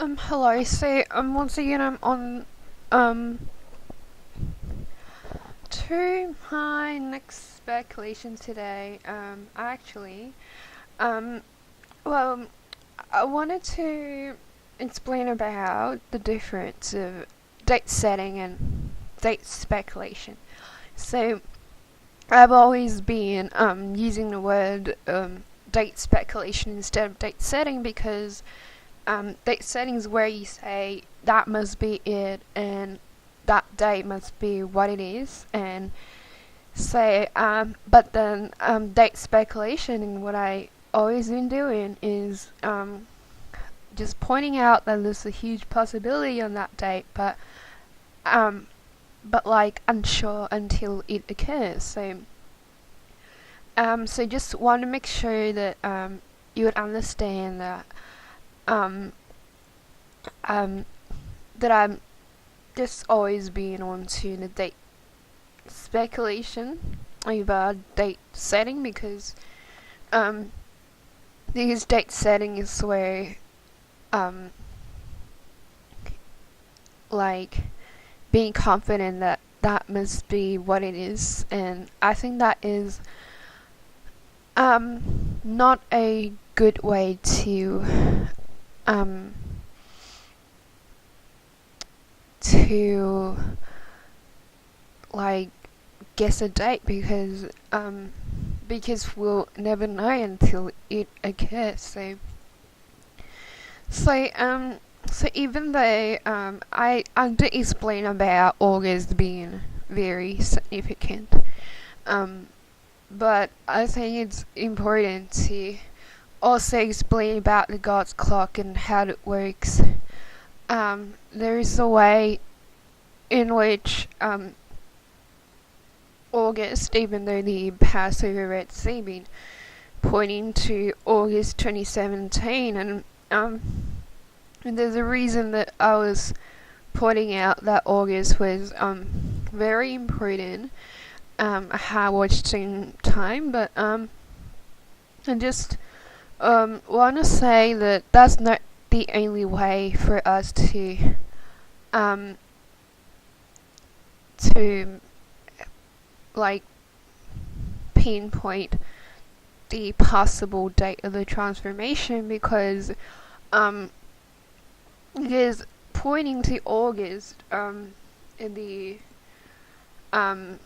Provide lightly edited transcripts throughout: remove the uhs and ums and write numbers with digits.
Hello. So, once again, I'm on, um, to my next speculation today. Actually, um, well, I wanted to explain about the difference of date setting and date speculation. So, I've always been, using the word, date speculation instead of date setting because date settings where you say that must be it and that date must be what it is, and say but then date speculation, and what I always been doing is just pointing out that there's a huge possibility on that date, um but like unsure until it occurs. So just want to make sure that you would understand that um um that I'm just always being on to the date speculation over date setting, because um date setting is where um like being confident that that must be what it is, and I think that is not a good way um to like guess a date, because we'll never know until it occurs. So um so even though I did explain about August being very significant, um but I think it's important to also explain about the God's clock and how it works. There is a way in which August, even though the Passover Red Sea been pointing to August 2017, and there's a reason that I was pointing out that August was very important. How watching time, but I just want to say that that's not the only way for us um to like pinpoint the possible date of the transformation, um because pointing to August in the um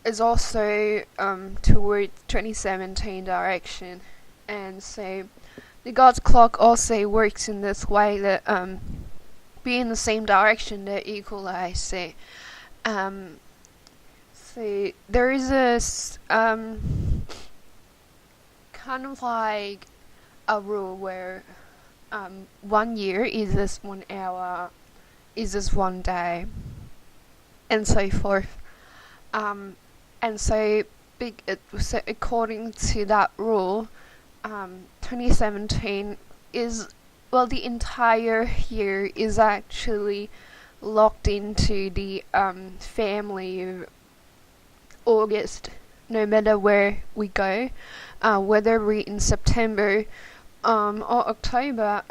is also towards 2017 direction, and so the God's clock also works in this way that be in the same direction that equalize. Um so there is this kind of like a rule where 1 year is this 1 hour, is this 1 day, and so forth. And so according to that rule, 2017 is, well, the entire year is actually locked into the family of August, no matter where we go, whether we're in September or October,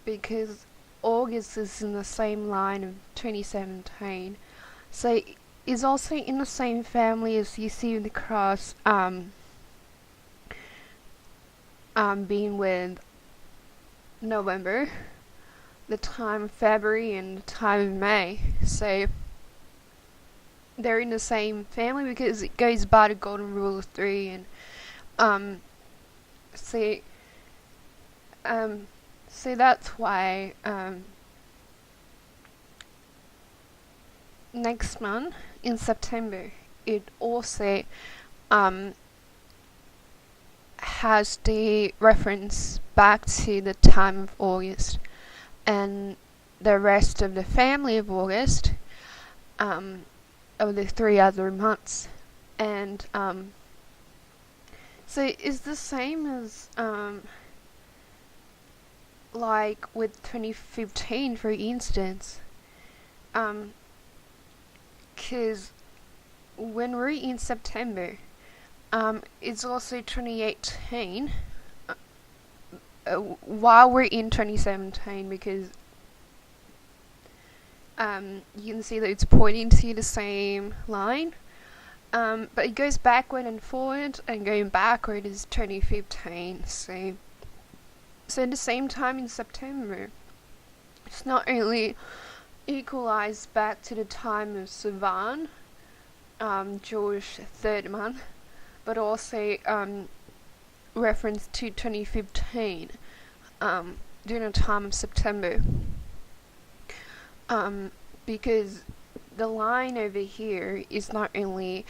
because August is in the same line of 2017. So is also in the same family as you see the cross, being with November, the time of February, and the time of May. So they're in the same family because it goes by the golden rule of three, and so so that's why next month in September it also has the reference back to the time of August, and the rest of the family of August, of the 3 other months. And so it's the same as like with 2015, for instance, because when we're in September, it's also 2018, while we're in 2017, because you can see that it's pointing to the same line, but it goes backward and forward, and going backward is 2015. So at the same time in September, it's not only equalized back to the time of Sivan, Jewish third month, but also reference to 2015 during the time of September, because the line over here is not only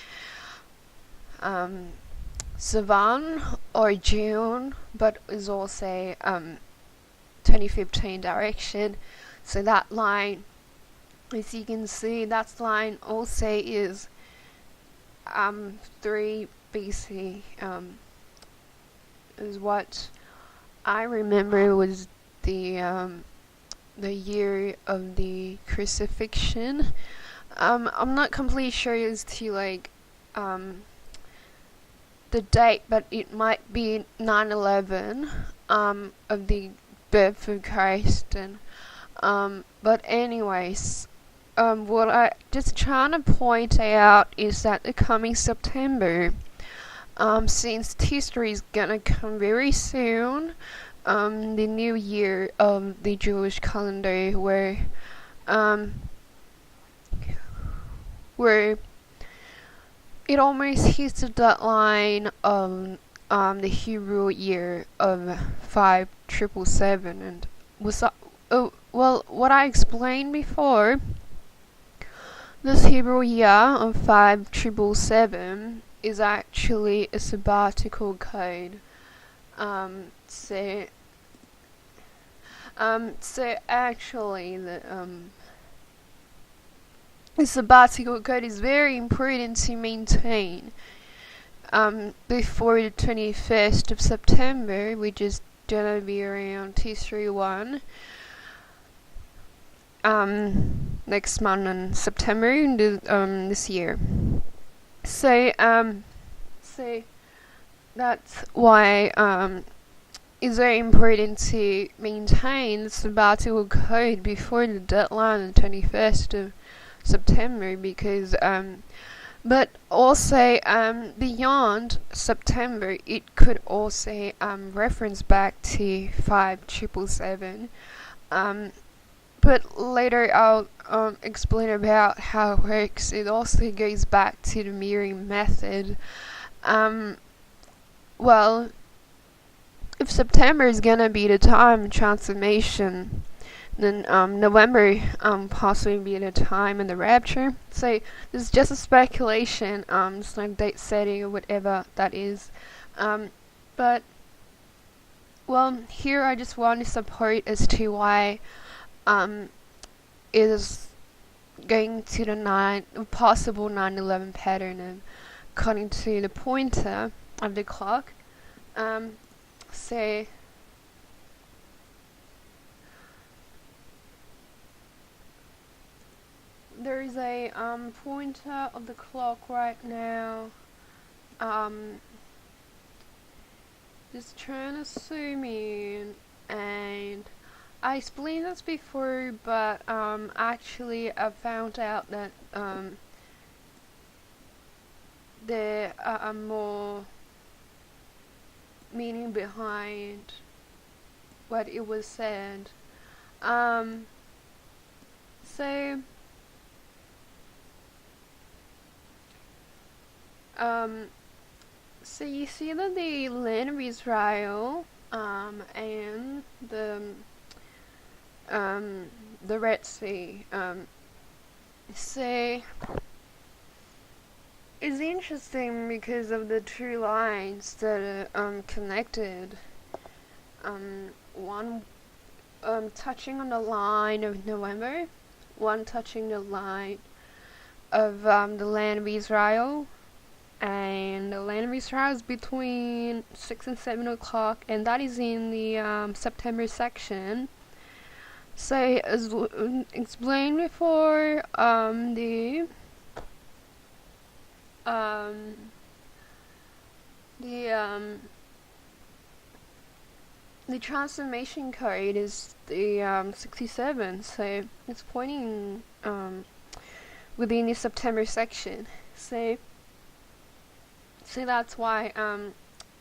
Sivan or June, but is also 2015 direction. So that line, as you can see, that line also is 3 BC, is what I remember was the year of the crucifixion. I'm not completely sure as to the date, but it might be 9/11 of the birth of Christ. And but anyways, what I just trying to point out is that the coming September, since history is gonna come very soon, the new year of the Jewish calendar, where it almost hits the deadline of the Hebrew year of 5777, and was well, what I explained before, this Hebrew year of 5777 is actually a sabbatical code. So actually the sabbatical code is very important to maintain before the 21st of September, which is gonna be around 231 next month in September this year. So that's why it's very important to maintain the sabbatical code before the deadline, the 21st of September, because but also beyond September, it could also reference back to 5777. But later I'll explain about how it works. It also goes back to the mirroring method. Well, if September is gonna be the time of transformation, then November possibly be the time in the rapture. So this is just a speculation. It's not date setting or whatever that is. But well, here I just want to support as to why is going to the possible 9/11 pattern, and according to the pointer of the clock. So there is a pointer of the clock right now. Just trying to zoom in, and I explained this before, but actually I found out that there are more meaning behind what it was said. So so you see that the land of Israel and the Red Sea, so it's interesting because of the two lines that are connected. One touching on the line of November, one touching the line of the land of Israel. And the land of Israel is between 6 and 7 o'clock, and that is in the September section. So as explained before, the the transformation code is the 67, so it's pointing within the September section. So that's why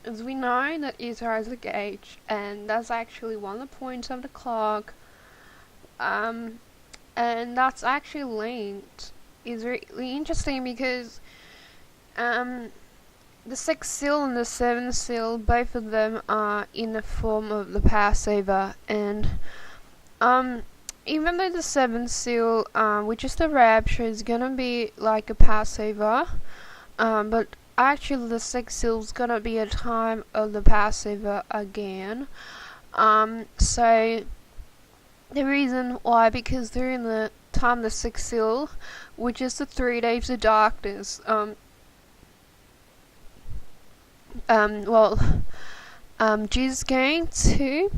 as we know that Israel is a gauge, and that's actually one of the points of the clock, and that's actually linked. Is really interesting because the sixth seal and the seventh seal, both of them are in the form of the Passover, and even though the seventh seal, which is the Rapture, is gonna be like a Passover, but actually the sixth seal is gonna be a time of the Passover again. So the reason why, because during the time of the sixth seal, which is the 3 days of darkness, Jesus going to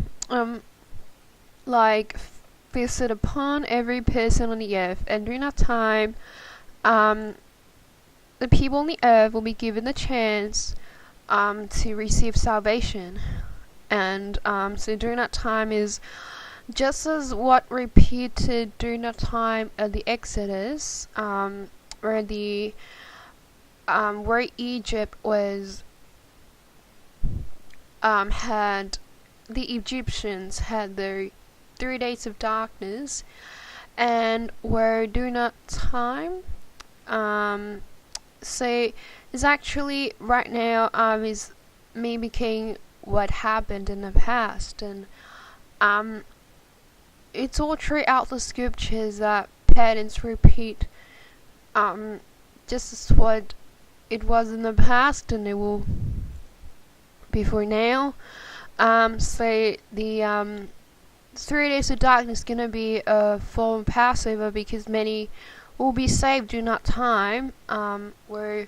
visit upon every person on the earth, and during that time, the people on the earth will be given the chance to receive salvation, and so during that time is just as what repeated during the time of the Exodus, where Egypt was had the Egyptians had their 3 days of darkness, and where during that time, so it's actually right now is mimicking what happened in the past, and it's all throughout the scriptures that patterns repeat, just as what it was in the past, and it will be for now. So the 3 days of darkness is gonna be a form of Passover, because many will be saved during that time, where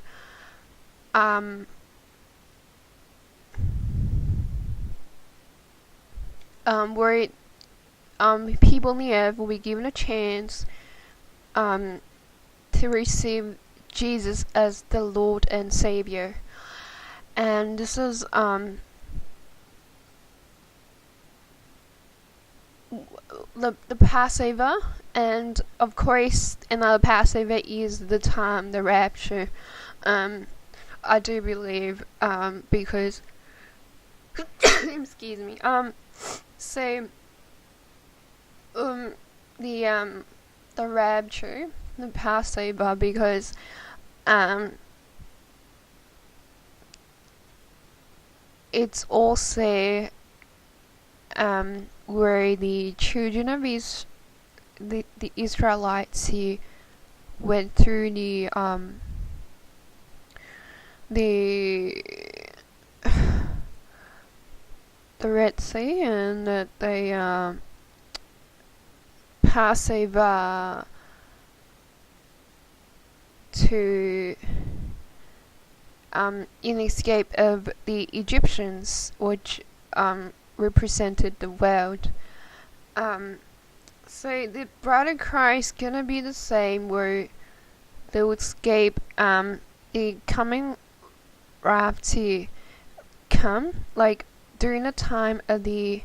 people in the earth will be given a chance to receive Jesus as the Lord and Savior. And this is the Passover, and of course another Passover is the time, the Rapture. I do believe, because excuse me, so the Rapture, the Passover, because it's also where the children of the Israelites who went through the Red Sea, and that they pass over to in escape of the Egyptians, which represented the world. So the bride of Christ gonna be the same, where they would escape the coming wrath to come, like during the time of the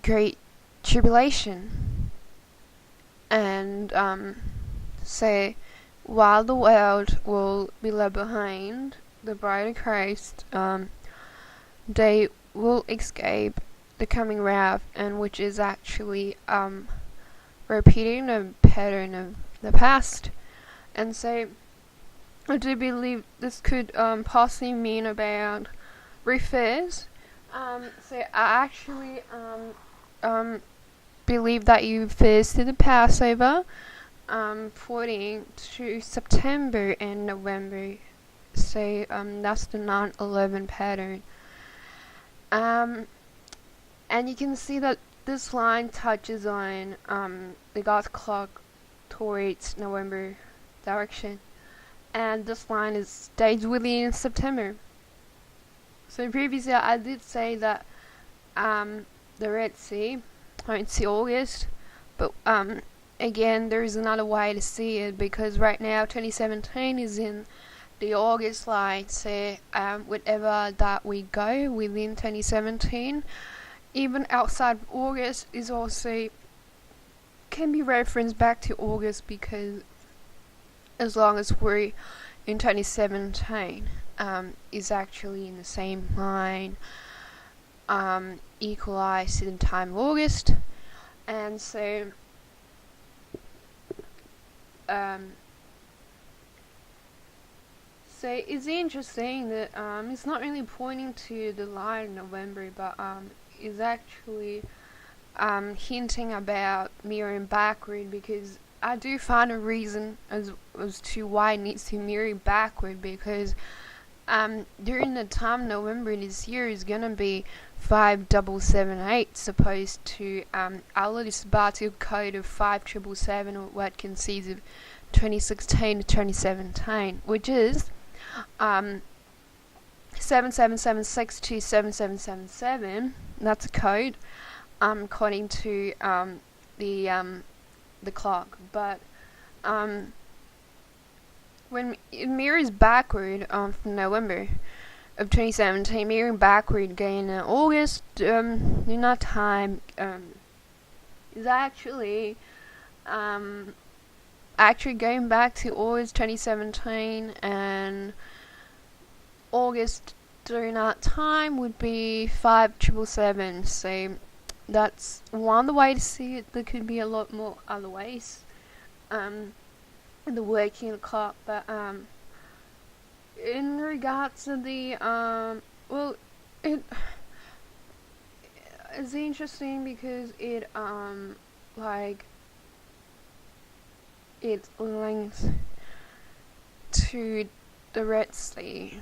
Great Tribulation. And so while the world will be left behind, the bride of Christ, they will escape the coming wrath, and which is actually repeating the pattern of the past. And so I do believe this could possibly mean about refers. So I actually believe that you refers to the Passover, pointing to September and November. So that's the 9/11 pattern. And you can see that this line touches on the God's clock towards November direction, and this line stays within September. So previously I did say that the Red Sea, I don't see August, but again, there is another way to see it, because right now 2017 is in the August line, say whatever that we go within 2017, even outside of August, is also can be referenced back to August, because as long as we're in 2017, is actually in the same line, equalized in time of August. And so so it's interesting that it's not really pointing to the line in November, but is actually hinting about mirroring backward, because I do find a reason as to why it needs to mirror backward, because during the time November this year is gonna be 5778, supposed to our legislative code of 5777, or what concedes of 2016 to 2017, which is 7776 to 7777. That's a code, according to the clock. But when it mirrors backward from November of 2017, mirroring backward again in August, in that time is actually going back to August 2017, and August during that time would be 5777. So that's one the way to see it. There could be a lot more other ways the working clock, but in regards to the well, it's interesting because it like it links to the Red Sea,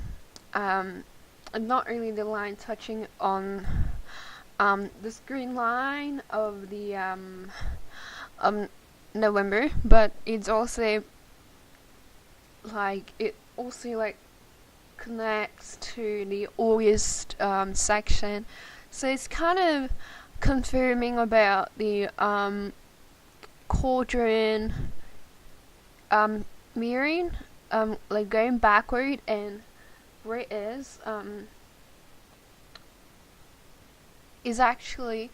not really the line touching on this green line of the November, but it's also like connects to the August section, so it's kind of confirming about the quadrant mirroring, like going backward, and where it is actually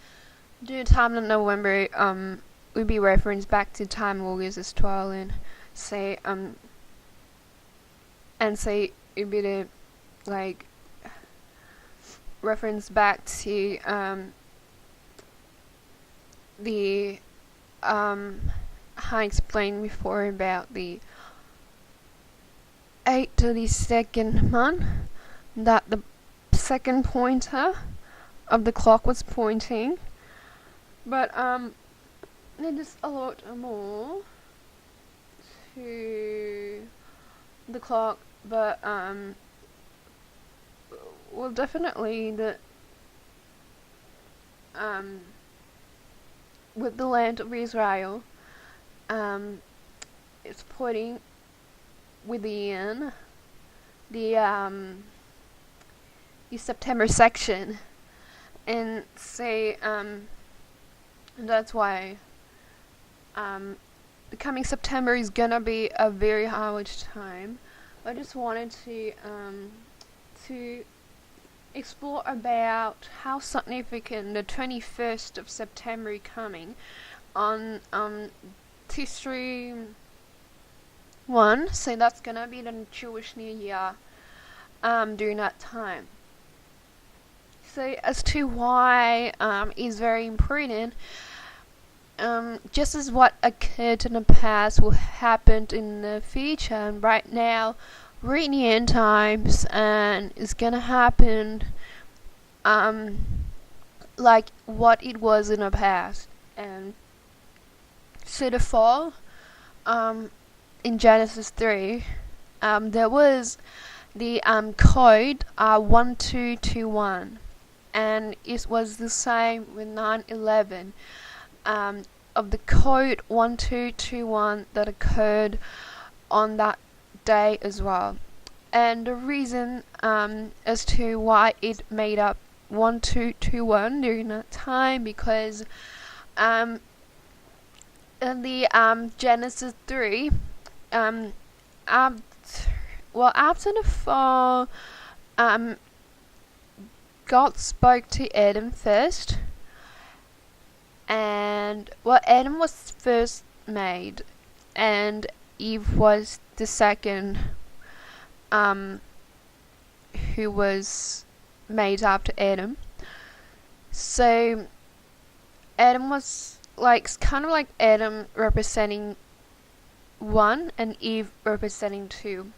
due to time of November would be referenced back to time of August as well, and say it'd be the like reference back to the I explained before about the 8 to the second month, that the second pointer of the clock was pointing, but there's a lot more to the clock, but well, definitely the with the land of Israel, it's pointing within the September section, and say that's why the coming September is gonna be a very hard time. I just wanted to explore about how significant the 21st of September coming on history 1, so that's gonna be the Jewish New Year during that time. So as to why is very important, just as what occurred in the past will happen in the future, and right now we're in the end times, and it's gonna happen like what it was in the past. And so the fall in Genesis 3, there was the code 1221, and it was the same with 9/11, of the code 1221 that occurred on that day as well. And the reason as to why it made up 1221 during that time, because in the Genesis 3, well, after the fall, um, God spoke to Adam first, and well, Adam was first made, and Eve was the second, who was made after Adam. So Adam was like kind of like Adam representing 1 and Eve representing 2.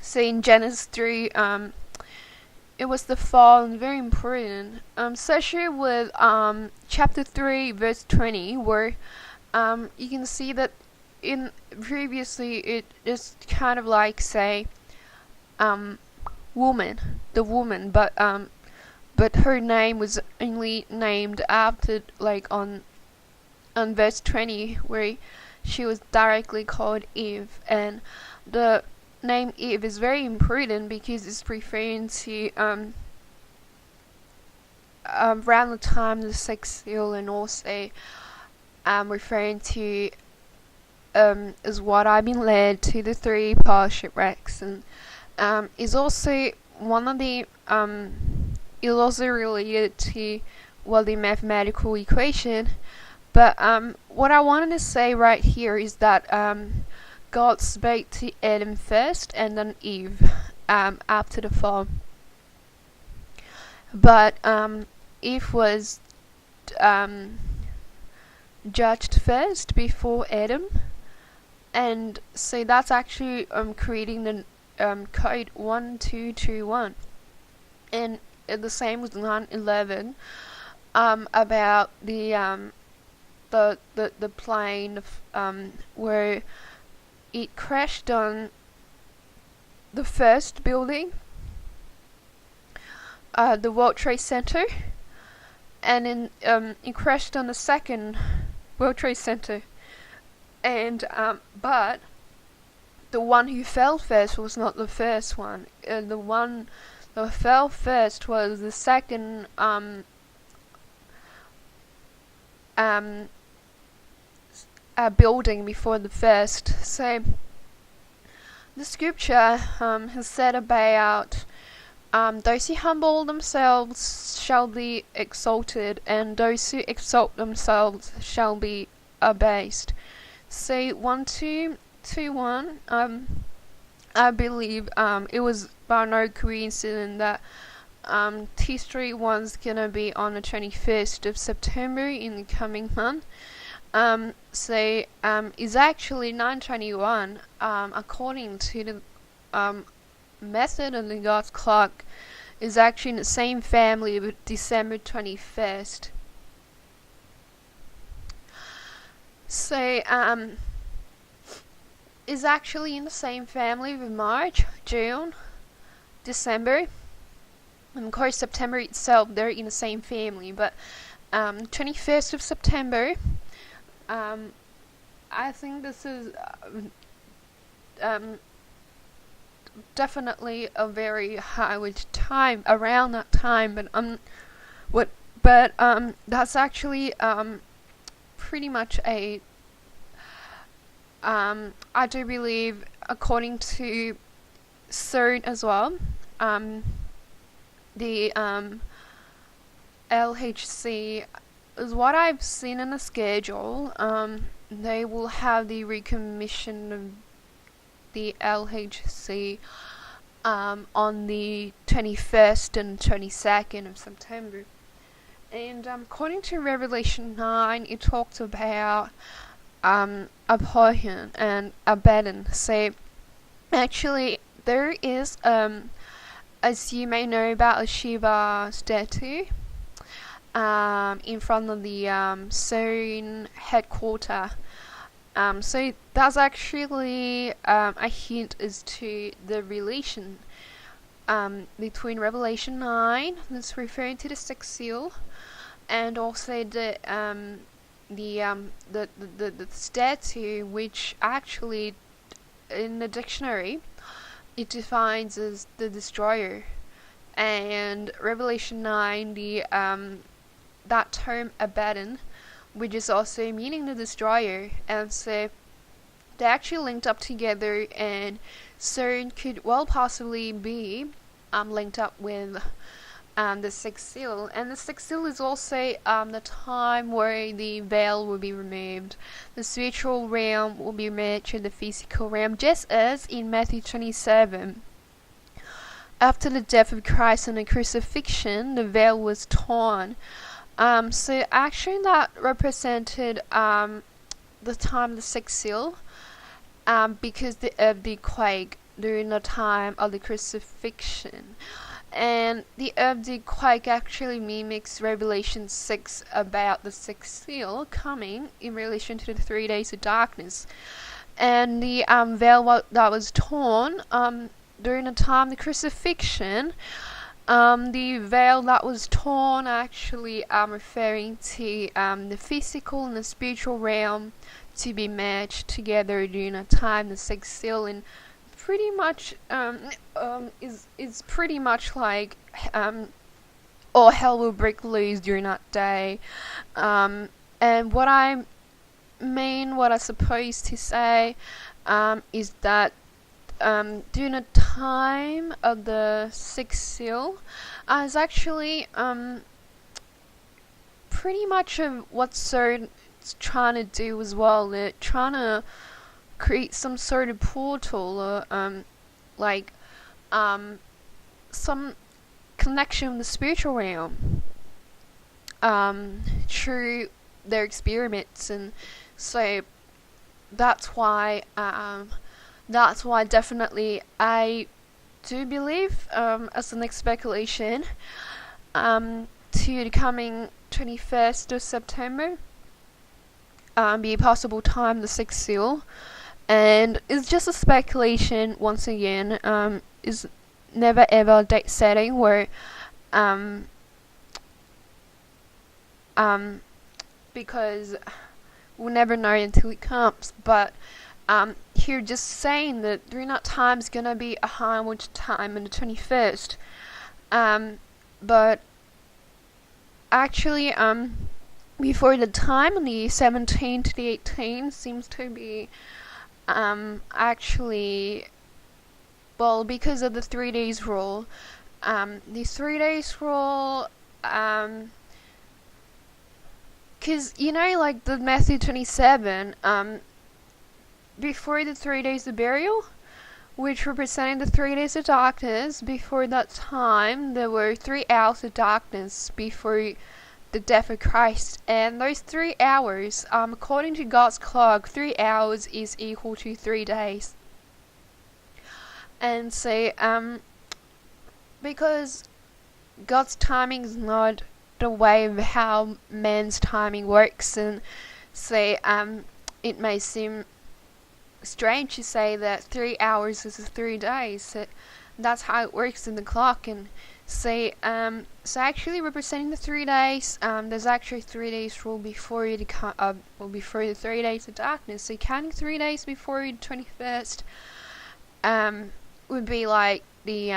So in Genesis 3, it was the fall, and very important, especially with chapter 3 verse 20, where you can see that in previously it is kind of like say woman, the woman, but her name was only named after, like on verse 20, where she was directly called Eve. And the name Eve is very important because it's referring to around the time of the sex seal, and also referring to is what I've been led to the 3 past shipwrecks, and is also one of the is also related to the mathematical equation. But what I wanted to say right here is that God spoke to Adam first and then Eve after the fall. But Eve was judged first before Adam, and so that's actually creating the code 1221, and the same with 9/11 about the plane where it crashed on the first building, the World Trade Center, and then it crashed on the second World Trade Center, and but the one who fell first was not the first one. The one that fell first was the second building before the first. So the scripture has said about those who humble themselves shall be exalted, and those who exalt themselves shall be abased. So 1221, I believe it was by no coincidence that T3 one's gonna be on the 21st of September in the coming month. So is actually 921 according to the method of the God's clock, is actually in the same family with December 21st. So is actually in the same family with March, June, December, and of course September itself, they're in the same family. But 21st of September, I think this is definitely a very high time around that time, but that's actually pretty much a I do believe, according to CERN as well, the LHC is what I've seen in the schedule. They will have the recommission of the LHC on the 21st and 22nd of September. And according to Revelation 9, it talks about Apollyon and Abaddon. So actually there is as you may know about a Shiva statue in front of the CERN headquarters. So that's actually a hint as to the relation between Revelation 9, that's referring to the sixth seal, and also the statue, which actually in the dictionary it defines as the destroyer, and Revelation 9, the that term Abaddon, which is also meaning the destroyer. And so they actually linked up together, and CERN could well possibly be linked up with the sixth seal. And the sixth seal is also the time where the veil will be removed. The spiritual realm will be merged with the physical realm, just as in Matthew 27. After the death of Christ and the crucifixion, the veil was torn. So actually that represented the time of the sixth seal, because the earth did quake during the time of the crucifixion. And the earth did quake actually mimics Revelation 6 about the sixth seal coming in relation to the 3 days of darkness. And the veil that was torn during the time of the crucifixion, the veil that was torn actually referring to the physical and the spiritual realm to be merged together during a time the sixth seal, and pretty much is pretty much like all hell will break loose during that day. And what I supposed to say is that during the time of the sixth seal is actually pretty much of what CERN is trying to do as well. They're trying to create some sort of portal, or some connection with the spiritual realm through their experiments. And so that's why definitely I do believe, as the next speculation, to the coming 21st of September be a possible time the sixth seal. And it's just a speculation once again, is never ever date setting, where because we'll never know until it comes. But here just saying that during that time is gonna be a high watch time on the 21st. But actually before the time on the 17th to the 18th seems to be actually, well, because of the 3 days rule. The 3 days rule, because like the Matthew 27, before the 3 days of burial, which represented the 3 days of darkness, before that time there were 3 hours of darkness before the death of Christ. And those 3 hours, according to God's clock, 3 hours is equal to 3 days. And so because God's timing is not the way of how man's timing works, and so it may seem strange to say that 3 hours is 3 days. So that's how it works in the clock. And so actually representing the 3 days, there's actually 3 days rule before before the 3 days of darkness. So counting 3 days before the 21st would be like the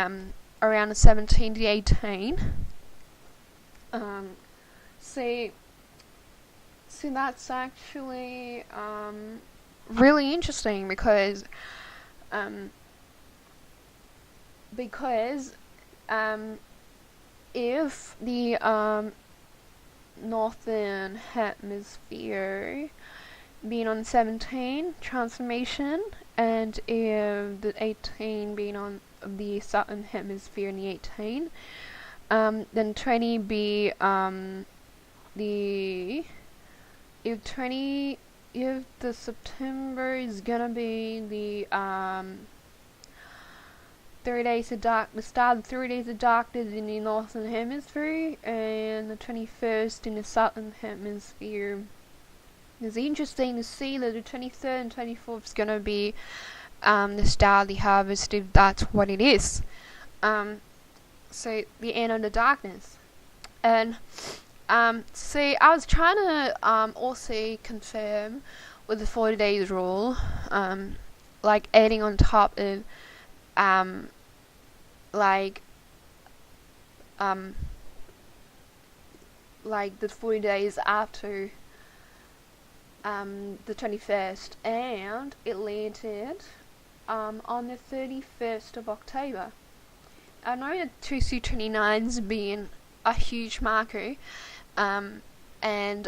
around the 17 to 18. So that's actually really interesting, because if the northern hemisphere being on 17 transformation, and if the 18 being on the southern hemisphere in the 18, then 20 be if the September is gonna be the 3 days of the start of 3 days of darkness in the northern hemisphere, and the 21st in the southern hemisphere. It's interesting to see that the 23rd and 24th is gonna be the start of the harvest, if that's what it is. So the end of the darkness. And see, I was trying to also confirm with the 40 days rule, like adding on top of like the 40 days after the 21st, and it landed on the 31st of October. I know that 2C29's been a huge marker, and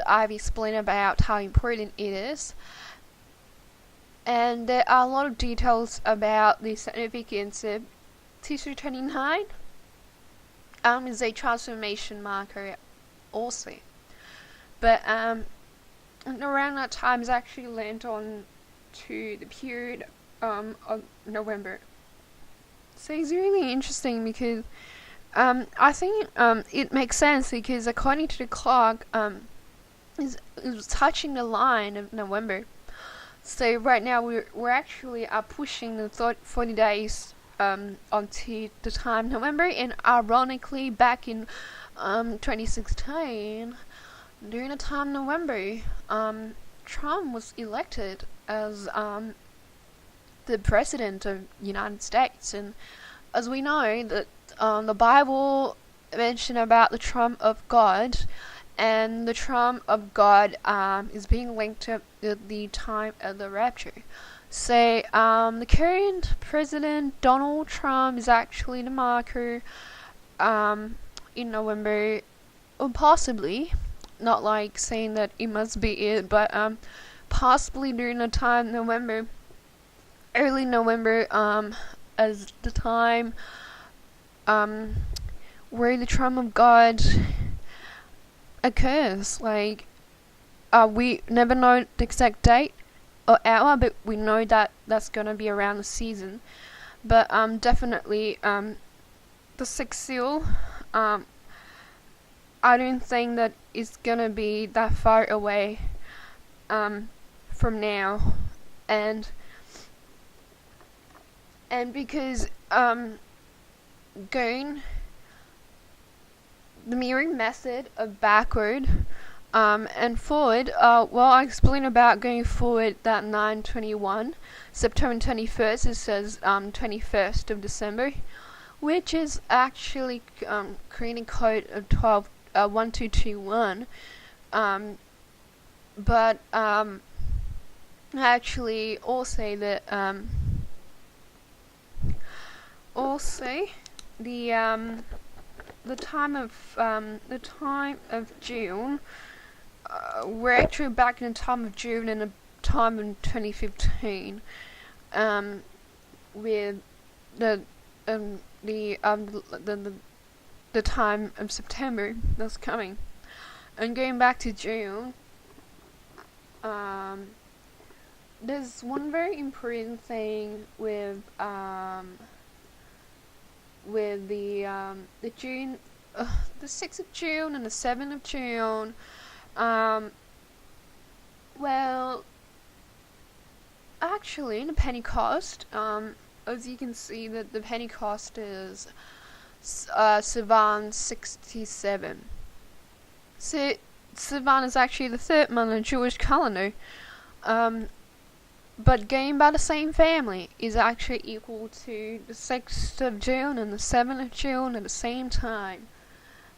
I've explained about how important it is. And there are a lot of details about the significance of 2C29. Is a transformation marker also. But around that time is actually linked on to the period of November. So it's really interesting because I think it makes sense because according to the clock, it was touching the line of November. So right now we're actually pushing the 40 days onto the time November, and ironically back in 2016, during the time November, Trump was elected as the president of the United States. And as we know that the Bible mentioned about the trump of God, and the trump of God is being linked to the time of the rapture. So the current president Donald Trump is actually the marker in November, or possibly, not like saying that it must be it, but possibly during the time November, early November, as the time where the trump of God occurs. Like, we never know the exact date or hour, but we know that that's gonna be around the season. But definitely the sixth seal, I don't think that it's gonna be that far away from now, and because going the mirroring method of backward and forward, I explained about going forward that 9/21, September 21st, it says 21st of December, which is actually creating code of 121221, but actually also that also the time of June, we're actually back in the time of June and the time in 2015, with the time of September that's coming. And going back to June, there's one very important thing with the June, the 6th of June and the 7th of June. Well, actually, the Pentecost, as you can see, that the Pentecost is Sivan 67. So Sivan is actually the third month of the Jewish calendar. But going by the same family is actually equal to the 6th of June and the 7th of June at the same time.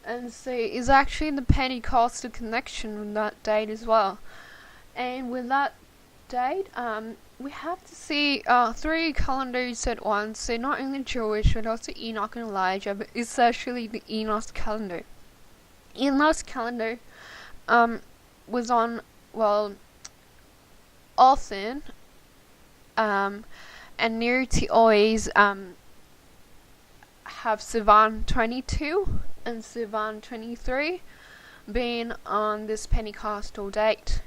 And so it's actually the Pentecostal connection with that date as well. And with that date, we have to see 3 calendars at once. So not only Jewish, but also Enoch and Elijah, but it's actually the Enoch calendar. Enoch's calendar was on, often, and near to always have Sivan 22 and Sivan 23 being on this Pentecostal date.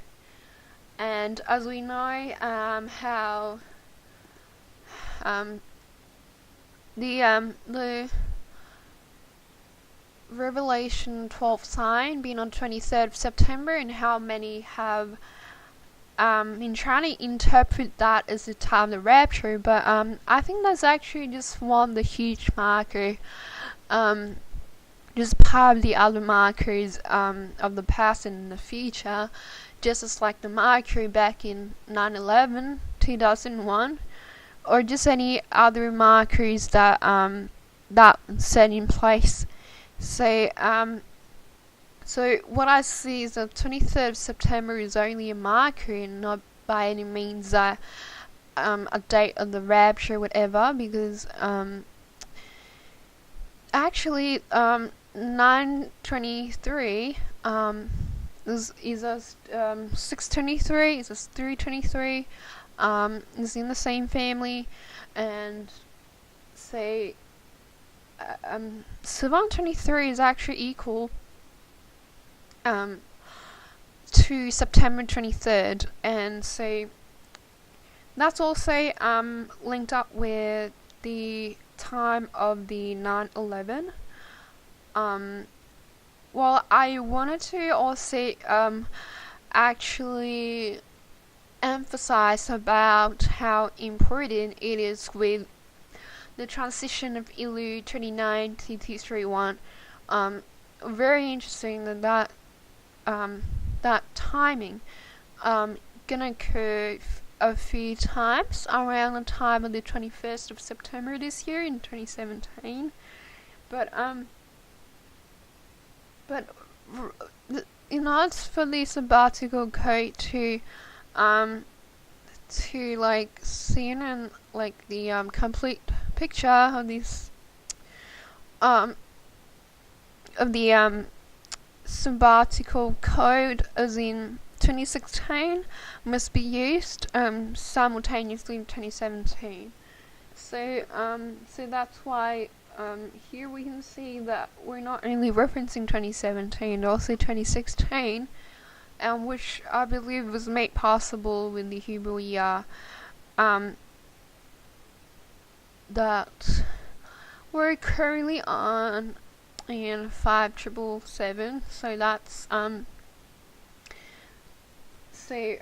And as we know, how the Revelation 12 sign being on 23rd of September, and how many have been trying to interpret that as the time of the rapture, but I think that's actually just one of the huge marker, just part of the other markers of the past and the future, just as like the marker back in 9/11, 2001, or just any other markers that that set in place. So So what I see is that 23rd of September is only a marker and not by any means a date of the rapture, whatever, because actually 923 is a 623, is a 323, is in the same family, and say 723 is actually equal to September 23rd, and so that's also linked up with the time of the 9/11. Well, I wanted to also actually emphasize about how important it is with the transition of ILU 29 to 231. Very interesting that that timing gonna occur a few times around the time of the 21st of September this year in 2017. But it's for the sabbatical code to like see and like the complete picture of this of the sabbatical code, as in 2016 must be used simultaneously in 2017. So that's why here we can see that we're not only referencing 2017, but also 2016, which I believe was made possible with the Hebrew year that we're currently on in 5777. So that's so you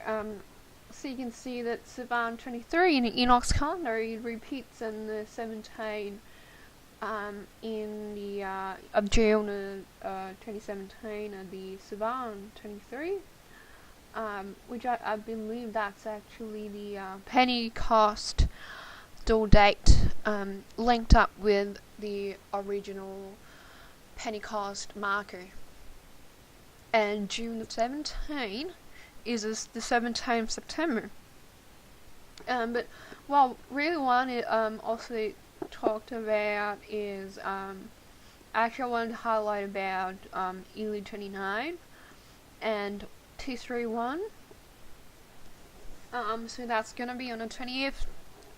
can see that Sivan 23 in the Enoch's calendar, it repeats in the 17 in the of June 2017 of the Sivan 23, which I believe that's actually the Pentecost dual date, linked up with the original Pentecost marker. And June the 17 is the 17th of September. But really one it also talked about is actually I wanted to highlight about Elu 29 and 231. So that's gonna be on the 20th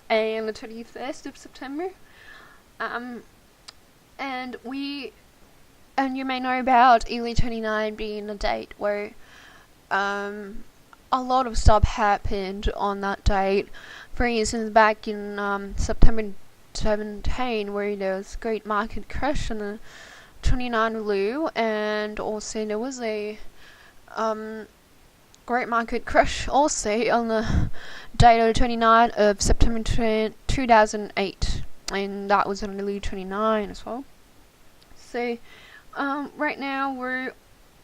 and the 21st of September. And you may know about Elu 29 being a date where a lot of stuff happened on that date. For instance, back in September 17, where there was great market crash on the 29 Lu, and also there was a great market crash also on the date of the 29th of September 2008, and that was on the Lu 29 as well. So right now we're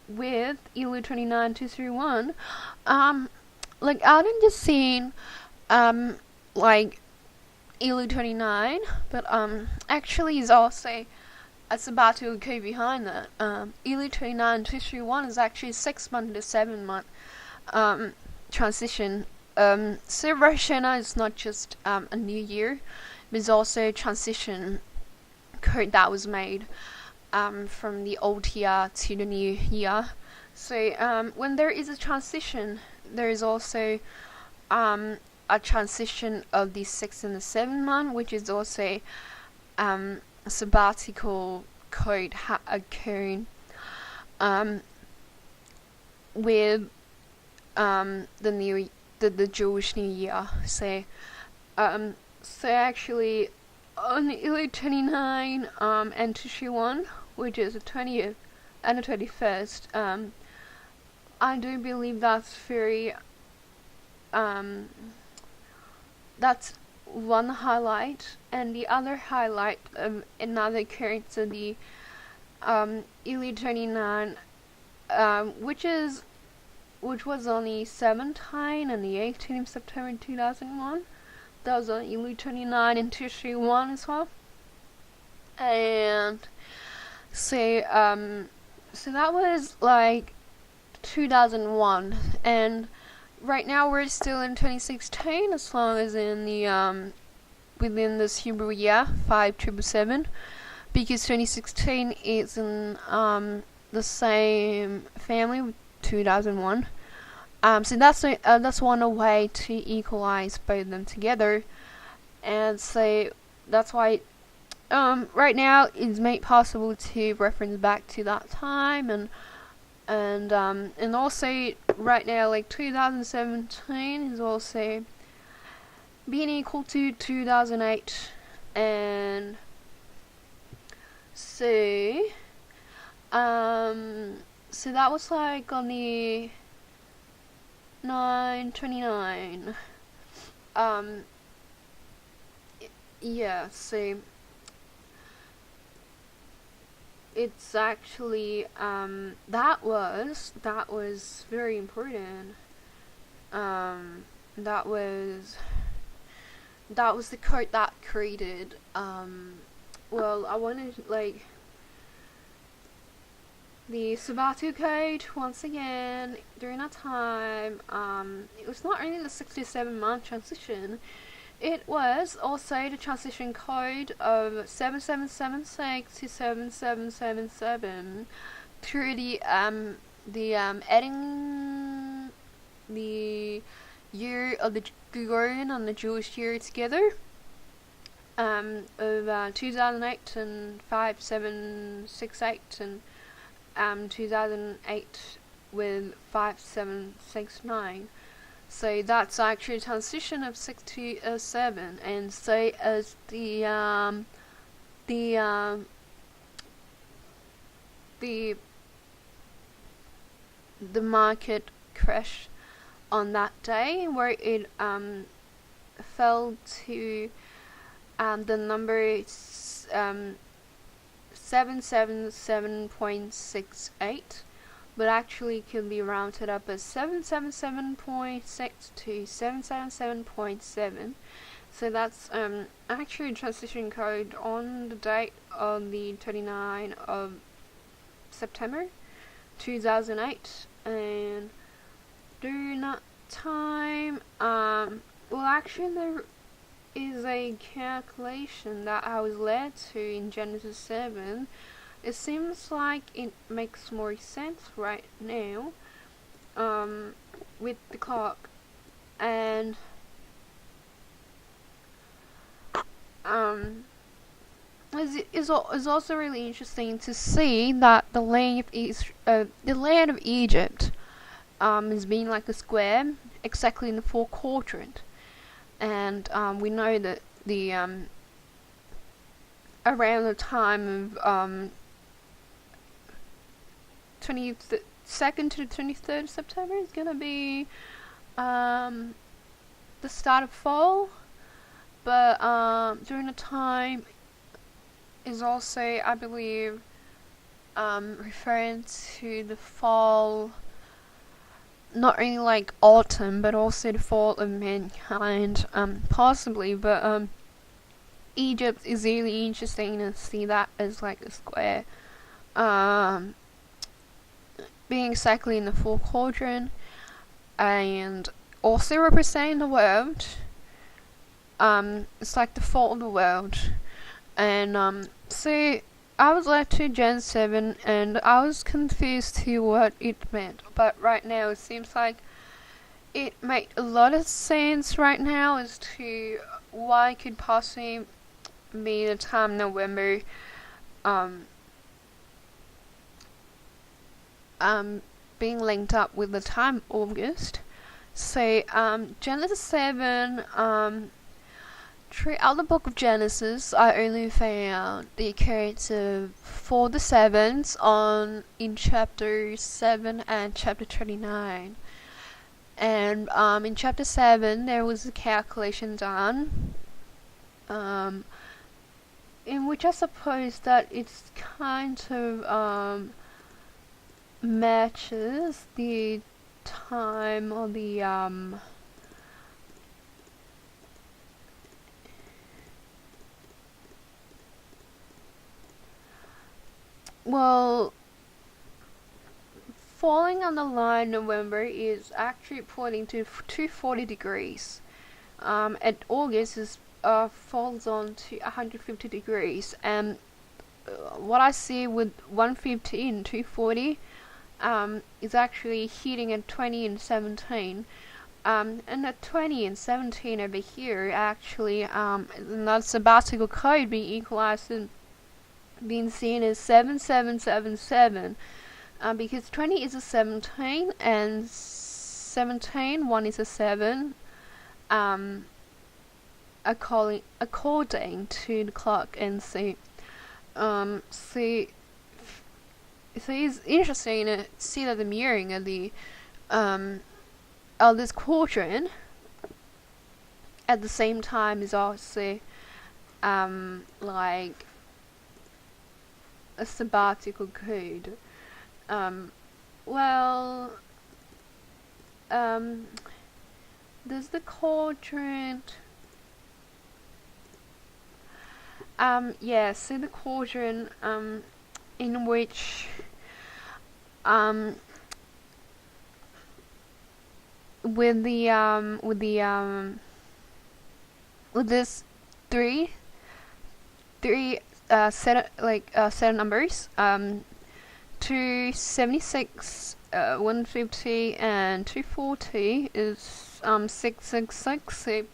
with Elu 29 231. Like I didn't just seen like Elu 29, but actually is also a sabbatical key behind that. Elu 29 231 is actually 6 month to 7 month transition. So Rosh Hashanah is not just a new year, but it's also a transition code that was made from the old year to the new year. So when there is a transition, there is also a transition of the 6 and the 7 month, which is also a sabbatical code occurring with the Jewish New Year. So actually on Elu 29 and Tishrei 1, which is the 20th and the 21st, I do believe that's very that's one highlight, and the other highlight of another occurrence of the Elu 29, which was on the 17th and the 18th of September 2001. That was on Elu 29 and Tishrei 1 as well. And so So that was like 2001, and right now we're still in 2016, as long as in the within this Hebrew year 5777, because 2016 is in the same family with 2001. So that's one way to equalize both of them together, and so that's why right now it's made possible to reference back to that time, and also right now, like 2017 is also being equal to 2008, and so so that was like on the 929. Yeah, so it's actually that was very important. That was the code that created well, I wanted like the Sabatu code once again during that time. It was not only the 67-month transition, it was also the transition code of 7776 to 7777 through the adding the year of the Gregorian and the Jewish year together, of 2008 and 5768, and 2008 with 5769. So that's actually a transition of 6 to 7, and so as the market crash on that day, where it fell to the number 777.68, but actually can be rounded up as 777.6 to 777.7. So that's actually a transition code on the date of the 29th of September 2008, and during that time, well, actually there is a calculation that I was led to in Genesis 7. It seems like it makes more sense right now with the clock, and it's also really interesting to see that the land of Egypt is being like a square exactly in the fourth quadrant, and we know that the around the time of 22nd to the 23rd of September is gonna be the start of fall, but during the time is also, I believe, referring to the fall, not only like autumn, but also the fall of mankind, possibly, but Egypt is really interesting to see that as like a square, being exactly in the full quadrant, and also representing the world. It's like the fall of the world, and so I was led to Gen 7, and I was confused to what it meant, but right now it seems like it made a lot of sense right now as to why it could possibly be the time November, being linked up with the time August. So, Genesis 7, throughout the book of Genesis, I only found the occurrence of 4 the 7s in chapter 7 and chapter 29. And in chapter 7, there was a calculation done, in which I suppose that it's kind of matches the time of the well, falling on the line November is actually pointing to 240 degrees. And August is falls on to 150 degrees, and what I see with 150 and 240 is actually hitting at 20 and 17. And at 20 and 17 over here, actually, that sabbatical code being equalized and being seen as 7777, because 20 is a 17 and 17, 1 is a 7, according to the clock. And so it's interesting to see that the mirroring of the of this quadrant at the same time is also like a sabbatical code. Does the quadrant so the quadrant in which with this three set of numbers, 276, 150 and 240 is 666. So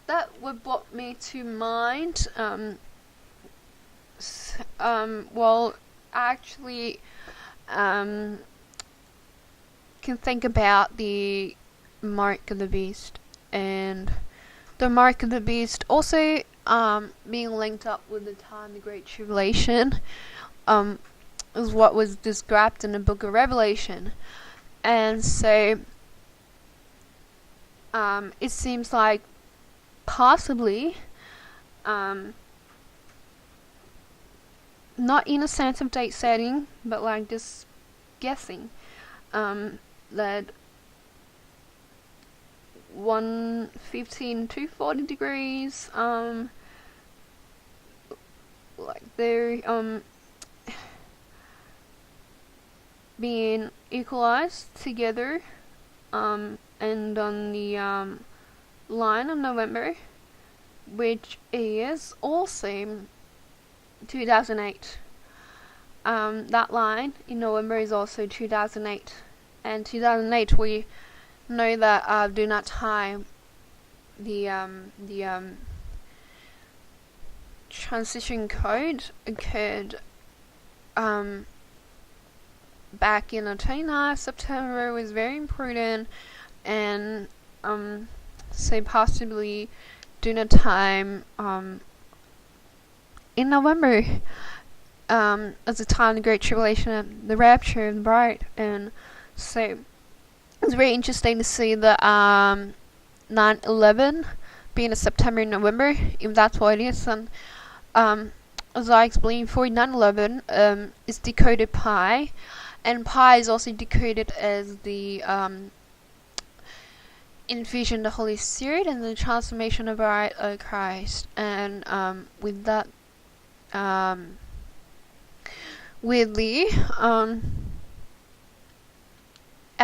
that would brought me to mind actually can think about the mark of the beast, and the mark of the beast also being linked up with the time of the Great Tribulation is what was described in the book of Revelation. And so it seems like possibly not in a sense of date setting, but like just guessing, that 115 to 40 degrees, like they're being equalized together, and on the line of November, which is also 2008. That line in November is also 2008, and 2008 we know that during that time the transition code occurred back in the 29th September. Was very important, and so possibly during a time in November, as the time of the Great Tribulation, the Rapture of the bride. And so it's very interesting to see the 9/11 being a September and November, if that's what it is. And as I explained before, 9/11 is decoded pi, and pi is also decoded as the infusion of the Holy Spirit and the transformation of our Christ. And with that, with the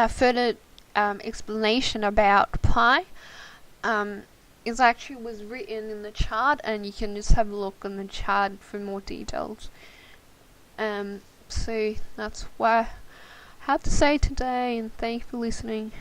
further explanation about pi, it actually was written in the chart, and you can just have a look on the chart for more details. So that's what I have to say today, and thank you for listening.